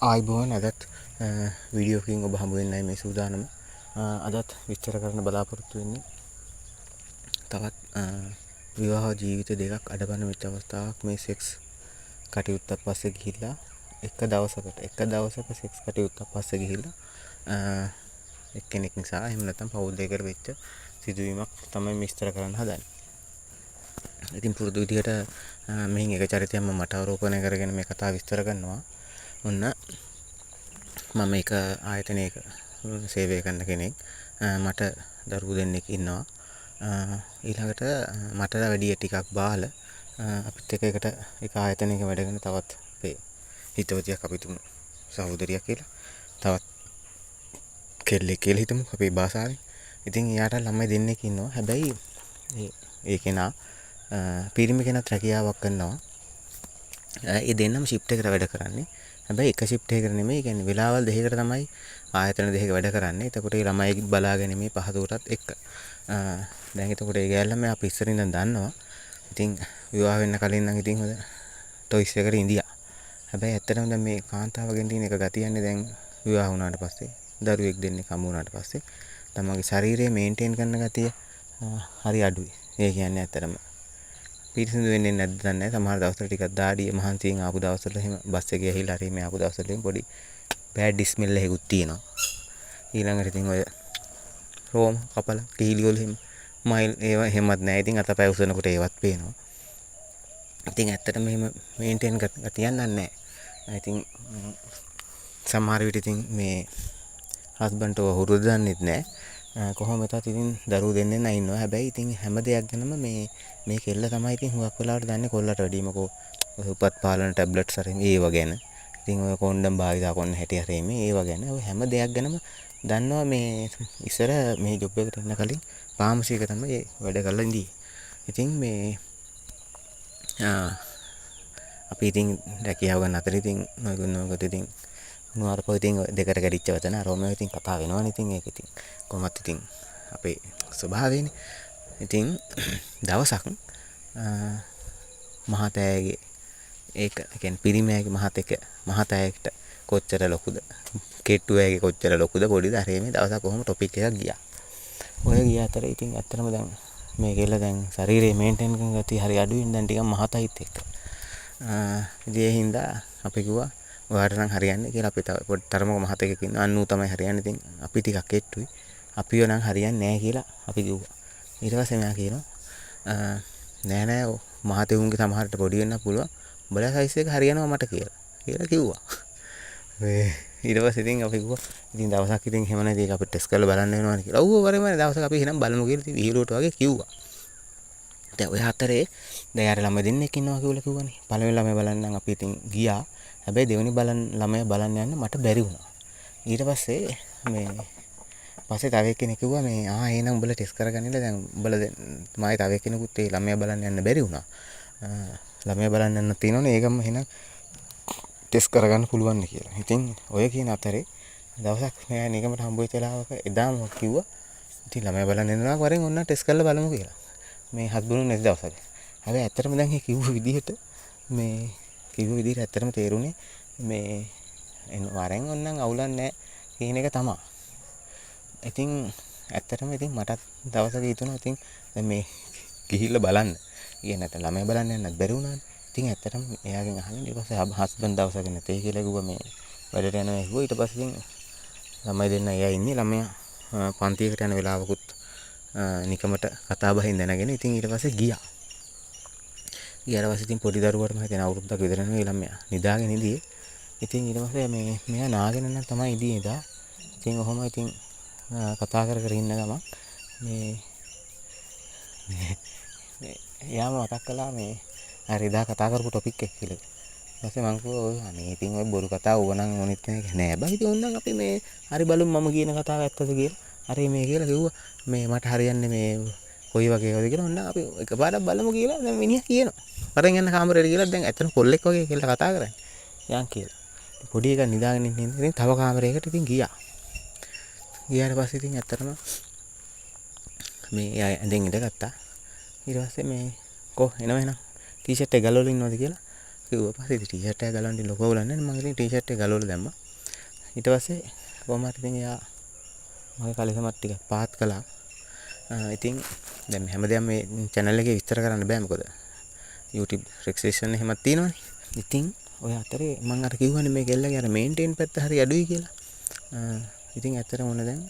ආයිබෝන් අදත් වීඩියෝකින් ඔබ හමු වෙන්නයි මේ සූදානම. අදත් විස්තර කරන්න බලාපොරොත්තු වෙන්නේ තවත් විවාහ ජීවිත දෙකක් අඩබන වෙච්ච අවස්ථාවක් මේ සෙක්ස් කටයුත්තක් පස්සේ ගිහිල්ලා එක දවසක සෙක්ස් කටයුත්තක් පස්සේ ගිහිල්ලා එක්කෙනෙක් නිසා එහෙම නැත්නම් පවුල් දෙකකට වෙච්ච සිදුවීමක් තමයි විස්තර කරන්න හදන්නේ. ඉතින් පුරුදු විදිහට මෙහින් එක චරිතයක් මම මට ආරෝපණය කරගෙන මේ කතාව විස්තර කරනවා. ඔන්න මම එක ආයතනයක සේවය කරන කෙනෙක්. මට දරුවෝ දෙන්නෙක් ඉන්නවා. ඊළඟට මට වැඩි ටිකක් බාල අපිත් එකට එක ආයතනයක වැඩගෙන තවත් අපේ හිතවතියක් අපි තුමු සහෝදරියක් කියලා. තවත් කෙල්ලෙක් කියලා හිතමු අපේ භාෂාවෙන්. ඉතින් එයාට ළමයි දෙන්නෙක් ඉන්නවා. හැබැයි ඒ කෙනා පිරිමි කෙනත් රැකියාවක් කරනවා. ඒ දෙන්නම ෂිෆ්ට් එකට වැඩ කරන්නේ. හැබැයි එක ෂිෆ්ට් එකකට නෙමෙයි. කියන්නේ වෙලාවල් දෙකකට තමයි ආයතන දෙකක වැඩ කරන්නේ. එතකොට ඒ ළමයි බලාගැනීමේ පහසුවටත් එක්ක. දැන් එතකොට ඒ ගෑල්ලා මම අපි ඉස්සරින් ඉඳන් දන්නවා. ඉතින් විවාහ වෙන්න කලින් නම් ඉතින් හොඳ ටොයිස් එකට ඉඳියා. හැබැයි ඇත්තටම දැන් මේ කාන්තාවගෙන් තියෙන එක ගතියන්නේ දැන් විවාහ වුණාට පස්සේ දරුවෙක් දෙන්නෙක් හම්බ වුණාට පස්සේ තමන්ගේ ශරීරය මේන්ටේන් කරන ගතිය හරි අඩුයි. ඒ කියන්නේ ඇත්තටම පිරිසිදු වෙන්නේ නැද්ද දන්නේ නැහැ. සමහර දවස්වල ටිකක් දාඩිය මහන්සියෙන් ආපු දවස්වල එහෙම බස් එකේ ගිහිල්ලා හරි මේ ආපු දවස්වල පොඩි බෑඩ් ස්මෙල් එකකුත් තියෙනවා. ඊළඟට ඉතින් ඔය රෝම කපල කිහිලි වල එහෙම මයිල් ඒවා එහෙමත් නැහැ. ඉතින් අතපය උසනකොට ඒවත් පේනවා. ඉතින් ඇත්තටම එහෙම මේන්ටේන් ගතියක් නැහැ. ඉතින් සමහර විට ඉතින් මේ හස්බන්ඩ්ට හුරු දන්නෙත් නැහැ. කොහොම වෙතත් ඉතින් දරුවෝ දෙන්නෙක් නෑ ඉන්නවා. හැබැයි ඉතින් හැම දෙයක් ගැනම මේ කෙල්ල තමයි ඉතින් හුඟක් වෙලාවට දන්නේ කොල්ලට වැඩිමකෝ උපත් පාලන ටැබ්ලට්ස් හරි ඒව ගැන. ඉතින් ඔය කොන්ඩම් භාවිතා කරන හැටි හරි මේ ඒව ගැන. ඔය හැම දෙයක් ගැනම දන්නවා. මේ ඉස්සර මේ ජොබ් එකට එන්න කලින් ෆාමසි එක තමයි වැඩ කරලා ඉඳී. ඉතින් මේ අපි ඉතින් රැකියාව ගන්න අතර ඉතින් නොයගොනෝකට ඉතින් නුවරපො ඉතින් දෙකට කැඩිච්ච වතන රෝමෝ ඉතින් කතා වෙනවනේ. ඉතින් ඒක ඉතින් කොහොමත් ඉතින් අපේ ස්වභාවයනේ. ඉතින් දවසක් මහතෑගේ ඒක කියන්නේ පිරිමෑගේ මහතෑයට කොච්චර ලොකුද කෙට්ටුවෑගේ කොච්චර ලොකුද පොඩිද හරි මේ දවසක් කොහොම ටොපික් එකක් ගියා. ඔය ගිය අතර ඉතින් ඇත්තටම දැන් මේ කෙල්ල දැන් ශරීරයේ මේන්ටේන් කරන ගතිය හරි අඩුවෙන් දැන් ටිකක් මහතයිත් එක්ක. ඉතින් ඒ හින්දා අපි කිව්වා ඔයාලට නම් හරියන්නේ කියලා. අපි තව පොඩි තරමක මහතෙක් ඉන්නවා. අන්නූ තමයි හරියන්නේ. ඉතින් අපි ටිකක් කෙට්ටුයි. අපිව නම් හරියන්නේ නැහැ කියලා අපි කිව්වා. ඊට පස්සේ මෙයා කියනවා නෑ මහතෙවුන්ගේ සමහරට පොඩි වෙන්න පුළුවන්. උඹලා සයිස් එක හරියනවා මට කියලා කිව්වා. ඊට පස්සේ ඉතින් අපි කිව්වා ඉතින් දවසක් ඉතින් එහෙම නැති එක අපි ටෙස්ට් කරලා බලන්න වෙනවානේ කියලා. ඔව් වරේම දවසක් අපි එහෙනම් බලමු කියලා ඉතින් විහිළුවට වගේ කිව්වා. දැන් ඔය හතරේ දැන් යාර ළමයි දෙන්නෙක් ඉන්නවා කියලා කිව්වනේ. පළවෙනි ළමයා බලන්න නම් අපි ඉතින් ගියා. හැබැයි දෙවෙනි ළමයා බලන්න යන්න මට බැරි වුණා. ඊට පස්සේ තව එක්කෙනෙක් කිව්වා මේ එහෙනම් උඹලා ටෙස්ට් කරගන්නilla දැන් උඹලා මගේ තව එක්කෙනෙකුත් ඒ ළමයා බලන්න යන්න බැරි වුණා. ළමයා බලන්න යන්න තියෙනවනේ ඒකම එහෙනම් ටෙස්ට් කරගන්න පුළුවන් නේ කියලා. ඉතින් ඔය කියන අතරේ දවසක් මෙයා නිකමට හම්බ වෙච්ච වෙලාවක එදාම කිව්වා ඉතින් ළමයා බලන්න එනවා වරෙන් ඔන්න ටෙස්ට් කරලා බලමු කියලා. මේ හස්බන්ඩ් නැති දවසක. හැබැයි ඇත්තටම දැන් මේ කිව්ව විදිහට ඇත්තටම තේරුනේ මේ වරෙන් ඔන්නම් අවුලක් නැහැ කියන එක තමයි. ඉතින් ඇත්තටම ඉතින් මටත් දවසක හිතුණා ඉතින් දැන් මේ ගිහිල්ලා බලන්න. ඊයේ නැත්නම් ළමයි බලන්න යන්නත් බැරි වුණානේ. ඉතින් ඇත්තටම එයාගෙන් අහන්නේ ඊට පස්සේ හස්බන්ඩ් දවසක නැතේ කියලා කිව්වා මේ වැඩට යනවා කිව්වා. ඊට පස්සේ ඉතින් ළමයි දෙන්න එයා ඉන්නේ. ළමයා පන්තියකට යන වෙලාවකුත් නිකමට කතා බහින් දැනගෙන ඉතින් ඊට පස්සේ ගියා. ඊට පස්සේ ඉතින් පොඩි දරුවාට මම හිතන අවුරුද්දක් විතර නෙවෙයි ළමයා නිදාගෙන ඉඳී. ඉතින් ඊට පස්සේ මෙයා නාගෙන නම් තමයි ඉඳී ඉඳා. ඉතින් ඔහොම ඉතින් කතා කර ඉන්න ගමන් මේ එයාම මතක් කළා මේ හරි එදා කතා කරපු ටොපික් එක කියලා. ඊට පස්සේ මං කිව්වා අනේ ඉතින් ඔය බොරු කතා ඕනනම් මොනිට කෙනෙක් නෑ බයි. ඉතින් ඕනනම් අපි මේ හරි බලමු මම කියන කතාව ඇත්තද කියලා. හරි මේ කියලා කිව්වා මේ මට හරියන්නේ මේ කොයි වගේවද කියලා. ඕනනම් අපි එකපාරක් බලමු කියලා දැන් මිනිහා කියනවා. වරෙන් යන්න කාමරේට ගිහලා දැන් ඇත්තට කොල්ලෙක් වගේ කියලා කතා කරන්නේ. යන් කියලා. පොඩි එකා නිදාගෙන ඉන්නේ තව කාමරයකට ඉතින් ගියා. ගියාට පස්සේ ඉතින් ඇත්තටම මේ ඇඳෙන් ඉඳගත්තා. ඊට පස්සේ මේ එනවා එහෙනම් ටී-ෂර්ට් එක ගලවලා ඉන්නවද කියලා කිව්වා. පස්සේ ඉතින් ටී-ෂර්ට් එක ගලවන්න ඉතින් ලොකෝ ගලන්නේ මම ඉතින් ටී-ෂර්ට් එක ගලවලා දැම්මා. ඊට පස්සේ කොහොම හරි ඉතින් එයා මගේ කලිසමත් ටික පාත් කළා. ඉතින් දැන් මේ හැමදේම මේ channel එකේ විස්තර කරන්න බෑ මොකද YouTube restriction එහෙමත් තියෙනවනේ. ඉතින් ඔය අතරේ මම අර කිව්වනේ මේ කෙල්ලගේ අර මේන්ටේන් පැත්ත හරි අඩුයි කියලා. ඉතින් ඇත්තටම ඕන දැන්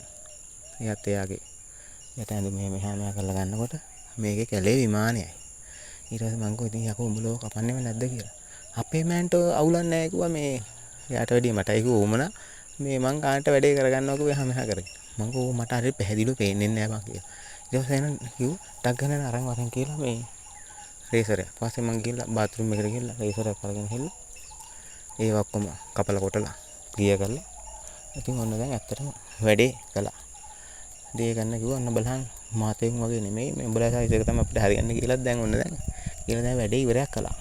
එයාත් එයාගේ යට ඇඳුම මෙහා මෙහා කරලා ගන්නකොට මේකේ කැලේ විමානයයි. ඊට පස්සේ මං කිව්වා ඉතින් යකෝ උඹලෝ කපන්නේම නැද්ද කියලා. අපේ මෑන්ට අවුලක් නැහැ කිව්වා මේ එයාට වැඩිය මටයි කිව්වා උමනා මේ මං කාන්ට වැඩේ කරගන්නවා කිව්වා එහා මෙහා කරගෙන. මං කිව්වා මට හරියට පැහැදිලිව පේන්නේ නැහැ බං කියලා. ඊට පස්සේ එන කිව්වා ටක් ගන්න අරන් වරන් කියලා මේ රේසරය. පස්සේ මං ගිහලා බාත්රූම් එකට ගිහලා රේසරයක් අරගෙන හිල්ලා ඒව ඔක්කොම කපලා කොටලා ගිය කරලා ඉතින් ඔන්න දැන් ඇත්තටම වැඩේ කළා. දේ ගන්න කිව්වා ඔන්න බලහන් මාතේන් වගේ නෙමෙයි මේ උඹලා සයිස් එක තමයි අපිට හරියන්නේ කියලා දැන් ඔන්න දැන් කියලා දැන් වැඩේ ඉවරයක් කළා.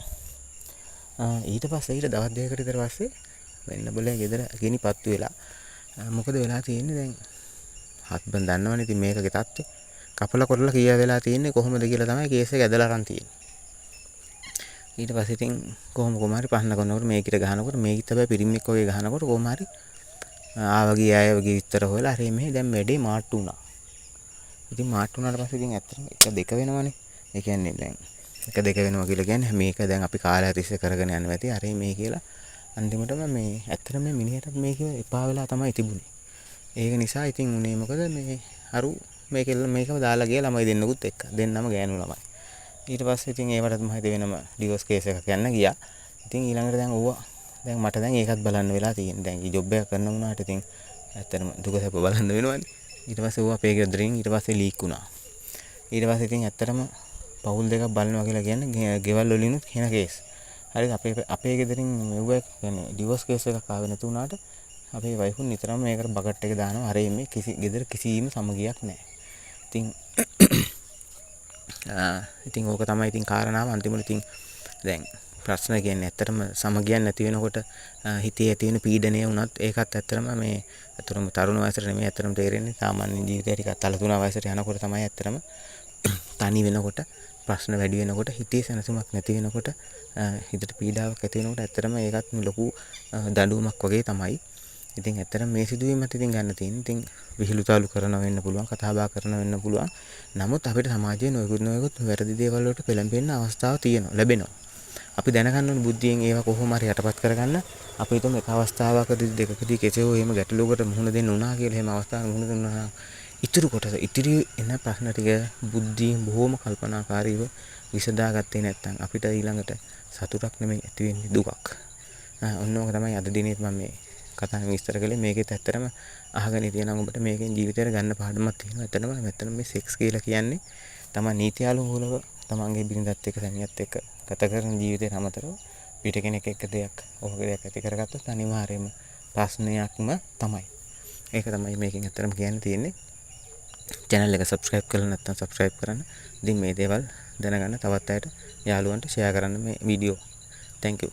ඊට පස්සේ ඊට දවස් දෙකකට විතර පස්සේ වෙන්න බොලේ ගෙදර ගිනිපත්තු වෙලා මොකද වෙලා තියෙන්නේ දැන් හස්බන්ඩ් දන්නවනේ ඉතින් මේකගේ තත්ත්වය කපලා කොටලා කීයා වෙලා තියෙන්නේ කොහොමද කියලා තමයි කේස් එක ඇදලා අරන් තියෙන්නේ. ඊට පස්සේ ඉතින් කොහොම හරි පහන්න කරනකොට මේකිට ගහනකොට මේකිට තමයි පිරිමික් වගේ ගහනකොට කොහොම හරි ආවගේ ආයවගේ විතර හොයලා හරි මේ දැන් වැඩේ මාට්ටු වුණා. ඉතින් මාට්ටු වුණාට පස්සේ ඉතින් ඇත්තටම එක දෙක වෙනවනේ. ඒ කියන්නේ දැන් එක දෙක වෙනවා කියලා කියන්නේ මේක දැන් අපි කාලය තිස්සේ කරගෙන යනවා ඇති. අර මේ කියලා අන්තිමටම මේ ඇත්තටම මේ මිනිහට මේක එපා වෙලා තමයි තිබුණේ. ඒක නිසා ඉතින් උනේ මොකද මේ අරු මේකම දාලා ගියා ළමයි දෙන්නෙකුත් එක්ක. දෙන්නම ගෑනු ළමයි. ඊට පස්සේ ඉතින් ඒවටත් මම හිත වෙනම ඩිවෝස් කේස් එකක් යන්න ගියා. ඉතින් ඊළඟට දැන් දැන් මට දැන් ඒකත් බලන්න වෙලා තියෙනවා. දැන් ජොබ් එකක් කරන්න වුණාට ඉතින් ඇත්තටම දුක සැප බලන්න වෙනවනේ. ඊට පස්සේ අපේ ගෙදරින් ඊට පස්සේ ලීක් වුණා. ඊට පස්සේ ඉතින් ඇත්තටම පවුල් දෙකක් බලනවා කියලා කියන්නේ ගෙවල් වලිනුත් වෙන කේස්. හරිද අපේ ගෙදරින් මෙව්ව කියන්නේ ඩිවෝස් කේස් එකක් ආවේ නැති වුණාට අපේ වයිෆුන් නිතරම මේකට බකට් එක දානවා. අර මේ ගෙදර කිසිම සමගියක් නැහැ. ඉතින් ඕක තමයි ඉතින් කාරණාව අන්තිමට ඉතින් දැන් ප්‍රශ්න කියන්නේ ඇත්තටම සමගියක් නැති වෙනකොට හිතේ ඇති වෙන පීඩනය වුණත් ඒකත් ඇත්තටම මේ ඇත්තටම තරුණ වයසට නෙමෙයි ඇත්තටම තේරෙන්නේ සාමාන්‍ය ජීවිතය ටිකක් තලතුණා වයසට යනකොට තමයි ඇත්තටම තනි වෙනකොට ප්‍රශ්න වැඩි වෙනකොට හිතේ සැනසීමක් නැති වෙනකොට හිතට පීඩාවක් ඇති වෙනකොට ඇත්තටම ඒකත් ලොකු දඬුවමක් වගේ තමයි. ඉතින් ඇත්තටම මේ සිදුවීමත් ඉතින් ගන්න තියෙන්නේ. ඉතින් විහිළුතාලු කරන වෙන්න පුළුවන්, කතා බහ කරන වෙන්න පුළුවන්. නමුත් අපිට සමාජයේ නොයෙකුත් වැරදි දේවල් වලට පෙළඹෙන්න අවස්ථාවක් තියෙනවා, ලැබෙනවා. අපි දැනගන්න ඕනේ බුද්ධියෙන් ඒවා කොහොම හරි යටපත් කරගන්න. අපි හිතමු එක අවස්ථාවකදී දෙකකදී කෙසේ හෝ එහෙම ගැටලුවකට මුහුණ දෙන්න උනා කියලා එහෙම අවස්ථාවක මුහුණ දුන්නා. ඉතිරි එන ප්‍රශ්න ටික බුද්ධියෙන් බොහොම කල්පනාකාරීව විසඳාගත්තේ නැත්නම් අපිට ඊළඟට සතුටක් නෙමෙයි ඇති වෙන්නේ දුකක්. ඔන්න ඕක තමයි අද දිනේ මම මේ කතාවෙන් විස්තර කළේ. මේකෙත් ඇත්තටම අහගෙන ඉතිනම් ඔබට මේකෙන් ජීවිතේට ගන්න පාඩමක් තියෙනවා. ඇත්තටම මේ සෙක්ස් කියලා කියන්නේ තමයි නීතියානුකූලව තමන්ගේ බිරිඳත් එක්ක සැමියාත් එක්ක ගත කරන ජීවිතේට අමතරව පිට කෙනෙක් එක්ක ඔහුගේ දෙයක් ඇති කරගත්තොත් අනිවාර්යයෙන්ම ප්‍රශ්නයක්ම තමයි. ඒක තමයි මේකෙන් ඇත්තටම කියන්න තියෙන්නේ. channel එක subscribe කරලා නැත්නම් subscribe කරන්න. ඉතින් මේ දේවල් දැනගන්න තවත් අයට යාළුවන්ට share කරන්න මේ වීඩියෝ. Thank you.